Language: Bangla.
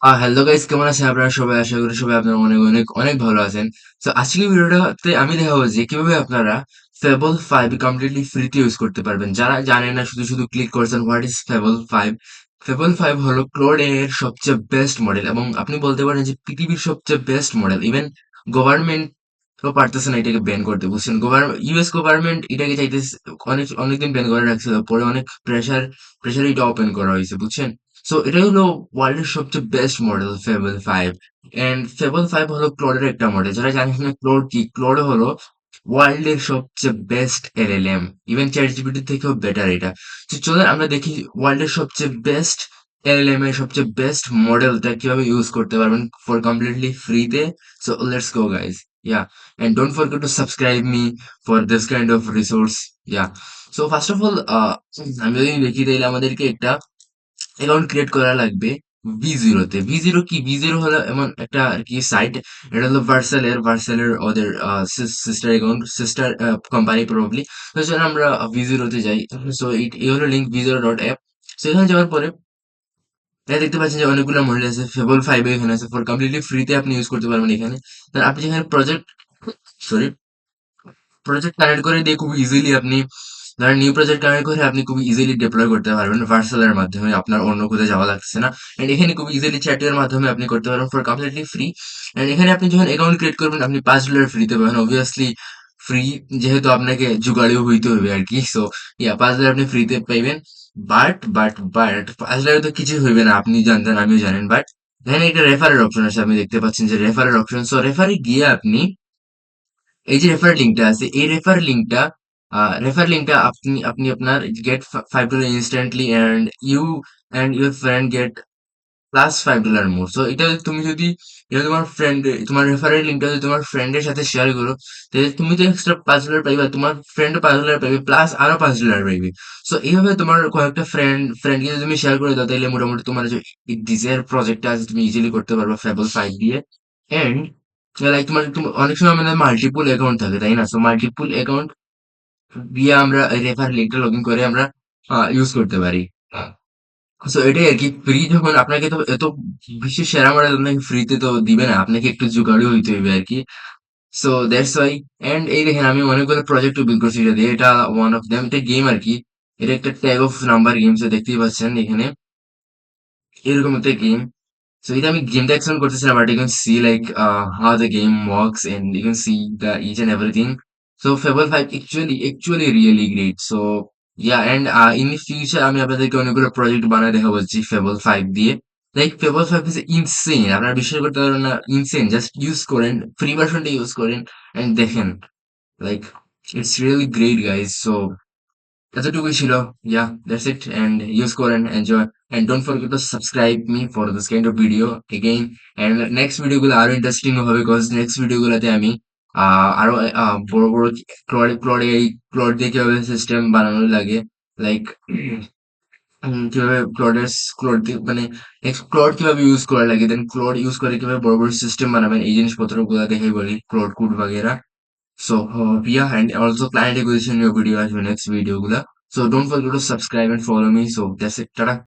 হ্যালো গাইস, কেমন আছেন আপনারা সবাই? আশা করি সবাই আপনারা অনেক অনেক অনেক ভালো আছেন। তো আজকের ভিডিওটাতে আমি দেখাবো যে কিভাবে আপনারা ফেবল 5 কমপ্লিটলি ফ্রিতে ইউজ করতে পারবেন। যারা জানেন না, শুধু শুধু ক্লিক করছেন হোয়াট ইজ ফেবল 5। ফেবল 5 হলো ক্লোড এর সবচেয়ে বেস্ট মডেল এবং আপনি বলতে পারেন যে পৃথিবীর সবচেয়ে বেস্ট মডেল। ইভেন গভর্নমেন্ট তো পারতেছে না এটাকে ব্যান করতে, বুঝছেন? ইউএস গভর্নমেন্ট এটাকে চাইতেছে, অনেকদিন ব্যান করে রাখছিল, পরে অনেক প্রেসার এটা ওপেন করা হয়েছে, বুঝছেন? সো এটা হলো ওয়ার্ল্ডের সবচেয়ে best model Fable 5। And Fable 5 হলো ক্লোডের একটা মডেল। যারা জানেন না ক্লোড কি, ক্লোড হলো ওয়ার্ল্ডের সবচেয়ে best LLM. Even chat GPT থেকেও বেটার এটা। তো চলেন আমরা দেখি ওয়ার্ল্ডের সবচেয়ে বেস্ট এলএলএম এর সবচেয়ে বেস্ট মডেলটা কিভাবে ইউজ করতে পারবেন ফর কমপ্লিটলি ফ্রিতে। So let's go guys. Yeah, and don't forget to subscribe me for this kind of resource. Yeah. So first of all, আমি যদি দেখি তাহলে আমাদেরকে একটা অ্যাকাউন্ট ক্রিয়েট করা লাগবে V0 তে। V0 কি? V0 হলো এমন একটা আর কি সাইট। এটা হলো ভার্সালের ওদের sister account, sister company probably. তো চলো আমরা V0 তে যাই। সো এই হলো লিঙ্ক V0.app। সো এখানে যাওয়ার পরে এটা দেখতে পাচ্ছেন যে অনেকগুলো মডেল আছে। ফেবল 5 এখানে আছে, ফর কমপ্লিটলি ফ্রিতে আপনি ইউজ করতে পারবেন এখানে। তার আপনি যেখানে সরি প্রজেক্ট কানেক্ট করে দিয়ে খুব ইজিলি আপনি, ধরেন নিউ প্রজেক্ট কানেক্ট করে আপনি খুব ইজিলি ডিপ্লয় করতে পারবেন ভার্সালের মাধ্যমে, আপনার অন্য কোথাও যাওয়া লাগছে না। এন্ড এখানে খুব ইজিলি চ্যাটের মাধ্যমে আপনি করতে পারবেন ফর কমপ্লিটলি ফ্রি। এন্ড এখানে আপনি যখন অ্যাকাউন্ট ক্রিয়েট করবেন আপনি $5 ফ্রিতে পাবেন, অবভিয়াসলি ফ্রি, যেহেতু আপনাকে জুগাড়িও হইতে হবে আর কি। সো ইয়া, $5 আপনি ফ্রিতে পাইবেন। বাট $5 তো কিছু হইবে না, আপনি জানতেন আমিও জানেন। বাট এখানে একটা রেফারের অপশন আছে, আপনি দেখতে পাচ্ছেন যে রেফারের অপশন। সো রেফারে গিয়ে আপনি এই যে রেফার লিঙ্কটা আছে, এই রেফার লিঙ্কটা আপনি আপনি আপনার get $5 instantly and you and your friend get plus $5 more. So এটা এটা তোমার ফ্রেন্ড, তোমার রেফারের লিঙ্কটা যদি তোমার ফ্রেন্ডের সাথে শেয়ার করো, তাহলে তুমি তো এক্সট্রা $5 পাইবা, তোমার ফ্রেন্ডও $5 পাইবে, প্লাস আরো $5 পাইবে। সো এইভাবে তোমার কয়েকটা ফ্রেন্ডকে যদি তুমি শেয়ার করে দাও, তাহলে মোটামুটি তোমার যে ডিজায়ার প্রজেক্টটা আছে তুমি ইজিলি করতে পারবে ফেবল 5 দিয়ে। এন্ড লাইক অনেক সময় আমাদের মাল্টিপল অ্যাকাউন্ট থাকে, তাই না? সো মাল্টিপল অ্যাকাউন্ট দিয়ে আমরা রেফার লিঙ্কটা লগ ইন করে আমরা ইউজ করতে পারি। সো এটাই আরকি। ফ্রি যখন আপনাকে তো এত বিশ্বের সেরা মডেল আপনাকে ফ্রিতে তো দিবে না, আপনাকে একটু জোগাড়ও হইতে হইবে আরকি। So that's why. এন্ড এই দেখেন আমি অনেকগুলো প্রজেক্ট বিল্ড করছি এটা দিয়ে। এটা ওয়ান অফ দেম, এটা গেম আরকি। এটা একটা ট্যাগ অফ নাম্বার গেমস, দেখতেই পাচ্ছেন এখানে এরকম একটা গেম। So এটা আমি গেমটা এক্সপ্লেন করতেছিলাম, but you can see like how the game works and you can see the each and everything. So Fable 5 actually really great. So yeah, and in the future আমি আপনাদেরকে অনেকগুলো প্রজেক্ট বানায় দেখাবো যে Fable 5 দিয়ে। লাইক Fable 5 is insane, আপনারা বিশ্বাস করতে পারবেন না, ইনসেন। জাস্ট ইউজ করেন, ফ্রি ভার্সনটা ইউজ করেন এন্ড দেখেন, like it's really great guys. So এতটুকুই ছিল। Yeah, that's it. And use code and enjoy. And don't forget to subscribe me for this kind of video again. And next video গুলো আরো ইন্টারেস্টিং হবে, বিকজ নেক্সট ভিডিও গুলোতে আমি আরো বড় বড় ক্লড দিয়ে কিভাবে সিস্টেম বানানো লাগে, লাইক কিভাবে ক্লড দিয়ে মানে ক্লড কিভাবে ইউজ করা লাগে, দেন ক্লড ইউজ করে কিভাবে বড় বড় সিস্টেম বানাবেন, এই জিনিসপত্র গুলো দেখে বলি, ক্লড কোড বাগেরা। So, yeah, and also client acquisition your video as your next video gula. So don't forget to subscribe and follow me. So that's it. Tada.